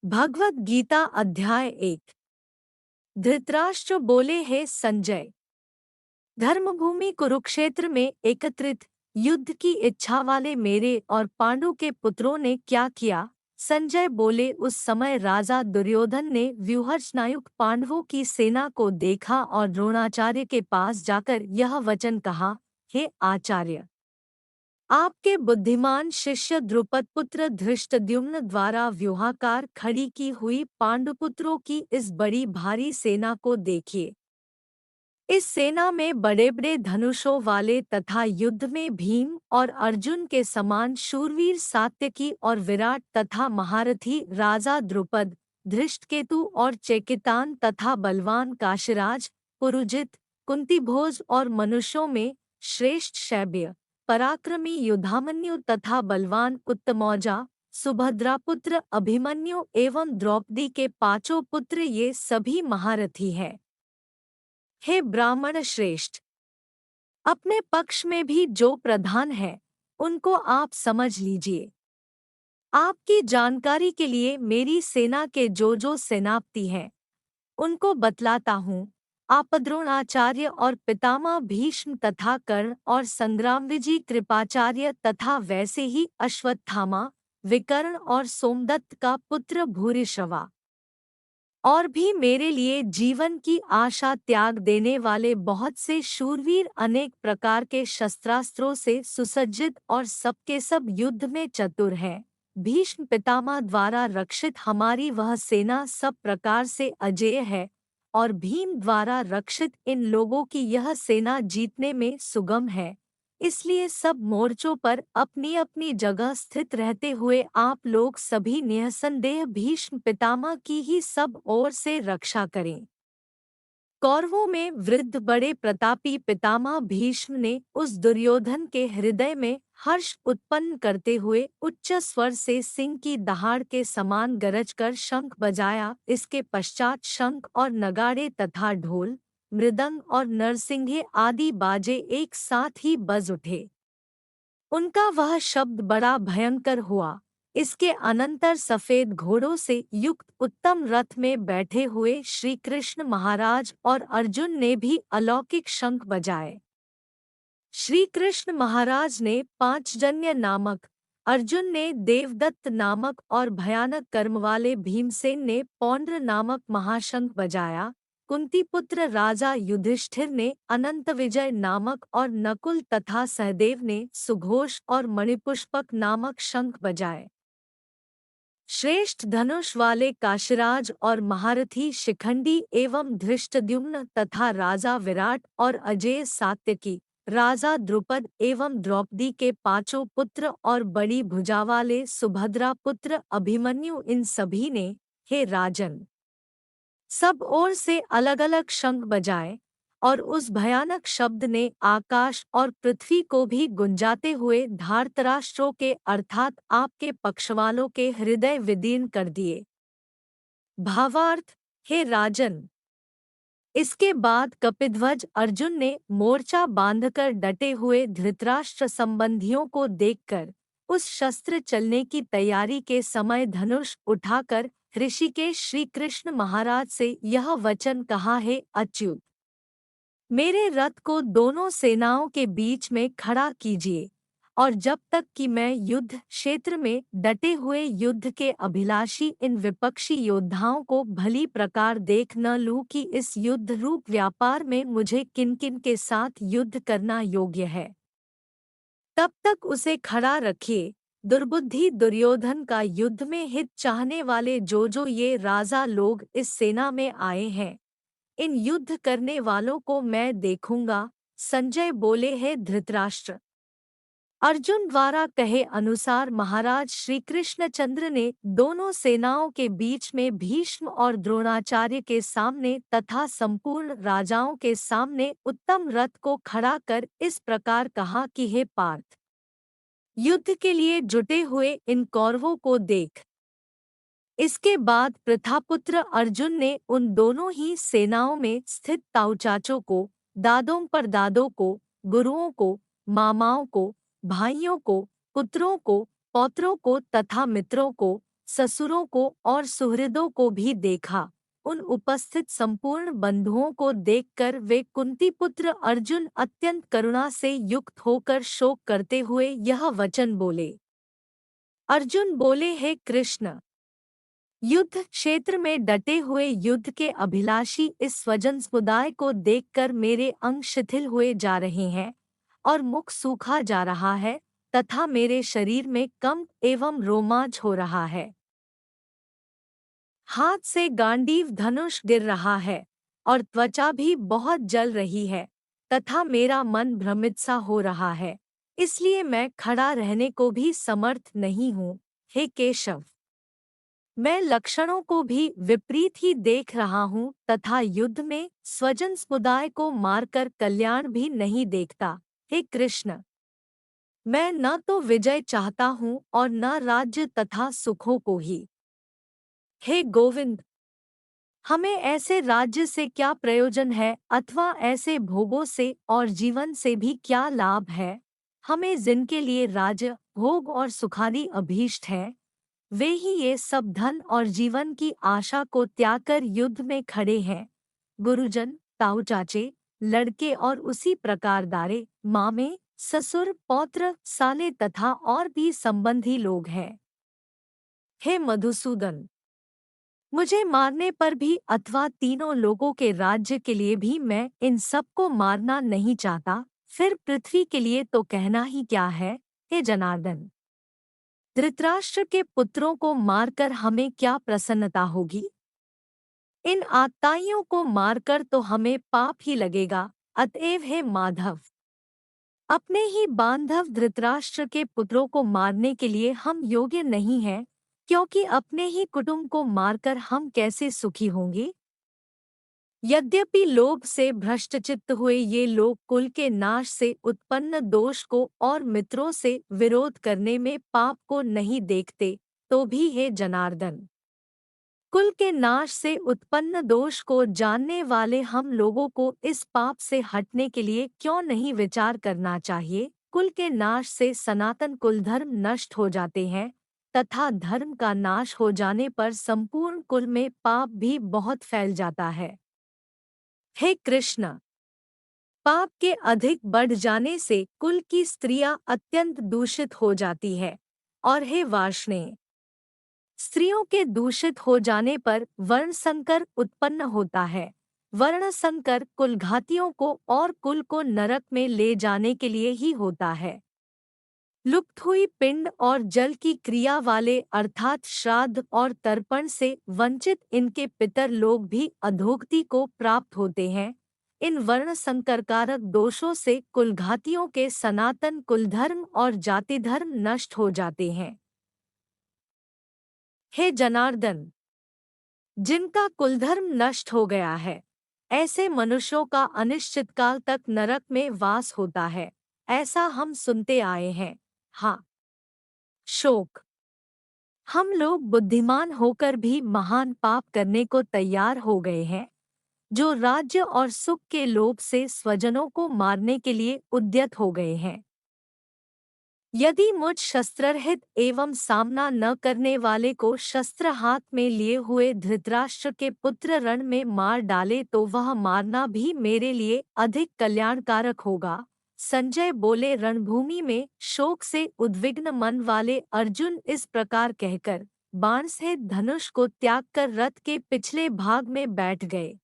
भगवद गीता अध्याय 1। धृतराष्ट्र बोले, हे संजय, धर्मभूमि कुरुक्षेत्र में एकत्रित युद्ध की इच्छा वाले मेरे और पांडु के पुत्रों ने क्या किया? संजय बोले, उस समय राजा दुर्योधन ने व्यूहरचनायुक्त पांडवों की सेना को देखा और द्रोणाचार्य के पास जाकर यह वचन कहा, हे आचार्य, आपके बुद्धिमान शिष्य द्रुपद पुत्र धृष्टद्युम्न द्वारा व्यूहाकार खड़ी की हुई पांडुपुत्रों की इस बड़ी भारी सेना को देखिए। इस सेना में बड़े बड़े धनुषों वाले तथा युद्ध में भीम और अर्जुन के समान शूरवीर सात्यकी और विराट तथा महारथी राजा द्रुपद, धृष्टकेतु और चेकितान तथा बलवान काशीराज, पुरुजित, कुंतीभोज और मनुष्यों में श्रेष्ठ शैब्य, पराक्रमी युधामन्यु तथा बलवान उत्तमौजा, सुभद्रापुत्र अभिमन्यु एवं द्रौपदी के पांचों पुत्र, ये सभी महारथी हैं। हे ब्राह्मण श्रेष्ठ, अपने पक्ष में भी जो प्रधान है उनको आप समझ लीजिए। आपकी जानकारी के लिए मेरी सेना के जो सेनापति हैं उनको बतलाता हूँ। आप द्रोणाचार्य और पितामह भीष्म तथा कर्ण और संग्रामविजय कृपाचार्य तथा वैसे ही अश्वत्थामा, विकर्ण और सोमदत्त का पुत्र भूरिश्रवा और भी मेरे लिए जीवन की आशा त्याग देने वाले बहुत से शूरवीर, अनेक प्रकार के शस्त्रास्त्रों से सुसज्जित और सबके सब युद्ध में चतुर हैं। भीष्म पितामह द्वारा रक्षित हमारी वह सेना सब प्रकार से अजेय है और भीम द्वारा रक्षित इन लोगों की यह सेना जीतने में सुगम है। इसलिए सब मोर्चों पर अपनी अपनी जगह स्थित रहते हुए आप लोग सभी निःसंदेह भीष्म पितामह की ही सब ओर से रक्षा करें। कौरवों में वृद्ध बड़े प्रतापी पितामह भीष्म ने उस दुर्योधन के हृदय में हर्ष उत्पन्न करते हुए उच्च स्वर से सिंह की दहाड़ के समान गरजकर शंख बजाया। इसके पश्चात शंख और नगाड़े तथा ढोल, मृदंग और नरसिंघे आदि बाजे एक साथ ही बज उठे। उनका वह शब्द बड़ा भयंकर हुआ। इसके अनंतर सफेद घोड़ों से युक्त उत्तम रथ में बैठे हुए श्री कृष्ण महाराज और अर्जुन ने भी अलौकिक शंख बजाए। श्री कृष्ण महाराज ने पांचजन्य नामक, अर्जुन ने देवदत्त नामक और भयानक कर्म वाले भीमसेन ने पौंड्र नामक महाशंख बजाया। कुंतीपुत्र राजा युधिष्ठिर ने अनंत विजय नामक और नकुल तथा सहदेव ने सुघोष और मणिपुष्पक नामक शंख बजाए। श्रेष्ठ धनुष वाले काशीराज और महारथी शिखंडी एवं धृष्टद्युम्न तथा राजा विराट और अजेय सात्यकी, राजा द्रुपद एवं द्रौपदी के पांचों पुत्र और बड़ी भुजा वाले सुभद्रा पुत्र अभिमन्यु, इन सभी ने, हे राजन, सब ओर से अलग अलग शंख बजाए और उस भयानक शब्द ने आकाश और पृथ्वी को भी गुंजाते हुए धारतराष्ट्रों के अर्थात आपके पक्षवालों के हृदय विदीर्ण कर दिए। भावार्थ, हे राजन, इसके बाद कपिध्वज अर्जुन ने मोर्चा बांधकर डटे हुए धृतराष्ट्र संबंधियों को देखकर उस शस्त्र चलने की तैयारी के समय धनुष उठाकर ऋषिकेश श्री कृष्ण महाराज से यह वचन कहा, हे अच्युत, मेरे रथ को दोनों सेनाओं के बीच में खड़ा कीजिए और जब तक कि मैं युद्ध क्षेत्र में डटे हुए युद्ध के अभिलाषी इन विपक्षी योद्धाओं को भली प्रकार देख न लूं कि इस युद्ध रूप व्यापार में मुझे किन किन के साथ युद्ध करना योग्य है, तब तक उसे खड़ा रखिए। दुर्बुद्धि दुर्योधन का युद्ध में हित चाहने वाले जो ये राजा लोग इस सेना में आए हैं, इन युद्ध करने वालों को मैं देखूंगा। संजय बोले, है धृतराष्ट्र, अर्जुन द्वारा कहे अनुसार महाराज श्री कृष्णचंद्र ने दोनों सेनाओं के बीच में भीष्म और द्रोणाचार्य के सामने तथा संपूर्ण राजाओं के सामने उत्तम रथ को खड़ा कर इस प्रकार कहा कि हे पार्थ, युद्ध के लिए जुटे हुए इन कौरवों को देख। इसके बाद प्रथापुत्र अर्जुन ने उन दोनों ही सेनाओं में स्थित ताऊचाचों को, दादों पर दादों को, गुरुओं को, मामाओं को, भाइयों को, पुत्रों को, पौत्रों को तथा मित्रों को, ससुरों को और सुहृदों को भी देखा। उन उपस्थित संपूर्ण बंधुओं को देखकर वे कुंती पुत्र अर्जुन अत्यंत करुणा से युक्त होकर शोक करते हुए यह वचन बोले। अर्जुन बोले, हे कृष्ण, युद्ध क्षेत्र में डटे हुए युद्ध के अभिलाषी इस स्वजन समुदाय को देखकर मेरे अंग शिथिल हुए जा रहे हैं और मुख सूखा जा रहा है तथा मेरे शरीर में कंप एवं रोमांच हो रहा है। हाथ से गांडीव धनुष गिर रहा है और त्वचा भी बहुत जल रही है तथा मेरा मन भ्रमित सा हो रहा है, इसलिए मैं खड़ा रहने को भी समर्थ नहीं हूँ। हे केशव, मैं लक्षणों को भी विपरीत ही देख रहा हूँ तथा युद्ध में स्वजन समुदाय को मारकर कल्याण भी नहीं देखता। हे कृष्ण, मैं न तो विजय चाहता हूँ और न राज्य तथा सुखों को ही। हे गोविंद, हमें ऐसे राज्य से क्या प्रयोजन है अथवा ऐसे भोगों से और जीवन से भी क्या लाभ है। हमें जिनके लिए राज्य भोग और सुखादि अभीष्ट है, वे ही ये सब धन और जीवन की आशा को त्याग कर युद्ध में खड़े हैं। गुरुजन, ताऊ चाचे, लड़के और उसी प्रकार दारे, मामे, ससुर, पौत्र, साले तथा और भी संबंधी लोग हैं। हे मधुसूदन, मुझे मारने पर भी अथवा तीनों लोगों के राज्य के लिए भी मैं इन सबको मारना नहीं चाहता, फिर पृथ्वी के लिए तो कहना ही क्या है। हे जनार्दन, धृतराष्ट्र के पुत्रों को मारकर हमें क्या प्रसन्नता होगी। इन आत्ताइयों को मारकर तो हमें पाप ही लगेगा। अतएव हे माधव, अपने ही बांधव धृतराष्ट्र के पुत्रों को मारने के लिए हम योग्य नहीं हैं, क्योंकि अपने ही कुटुंब को मारकर हम कैसे सुखी होंगे। यद्यपि लोभ से भ्रष्टचित्त हुए ये लोग कुल के नाश से उत्पन्न दोष को और मित्रों से विरोध करने में पाप को नहीं देखते, तो भी हे जनार्दन, कुल के नाश से उत्पन्न दोष को जानने वाले हम लोगों को इस पाप से हटने के लिए क्यों नहीं विचार करना चाहिए। कुल के नाश से सनातन कुल धर्म नष्ट हो जाते हैं तथा धर्म का नाश हो जाने पर संपूर्ण कुल में पाप भी बहुत फैल जाता है। हे कृष्ण, पाप के अधिक बढ़ जाने से कुल की स्त्रियां अत्यंत दूषित हो जाती है और हे वार्ष्णेय, स्त्रियों के दूषित हो जाने पर वर्ण संकर उत्पन्न होता है। वर्ण संकर कुलघातियों को और कुल को नरक में ले जाने के लिए ही होता है। लुप्त हुई पिंड और जल की क्रिया वाले अर्थात श्राद्ध और तर्पण से वंचित इनके पितर लोग भी अधोगति को प्राप्त होते हैं। इन वर्ण संकरकारक दोषों से कुलघातियों के सनातन कुलधर्म और जाति धर्म नष्ट हो जाते हैं। हे जनार्दन, जिनका कुलधर्म नष्ट हो गया है, ऐसे मनुष्यों का अनिश्चित काल तक नरक में वास होता है, ऐसा हम सुनते आए हैं। हाँ, शोक, हम लोग बुद्धिमान होकर भी महान पाप करने को तैयार हो गए हैं, जो राज्य और सुख के लोभ से स्वजनों को मारने के लिए उद्यत हो गए हैं। यदि मुझ शस्त्ररहित एवं सामना न करने वाले को शस्त्र हाथ में लिए हुए धृतराष्ट्र के पुत्र रण में मार डाले तो वह मारना भी मेरे लिए अधिक कल्याणकारक होगा। संजय बोले। रणभूमि में शोक से उद्विग्न मन वाले अर्जुन इस प्रकार कहकर बाण से धनुष को त्याग कर रथ के पिछले भाग में बैठ गए।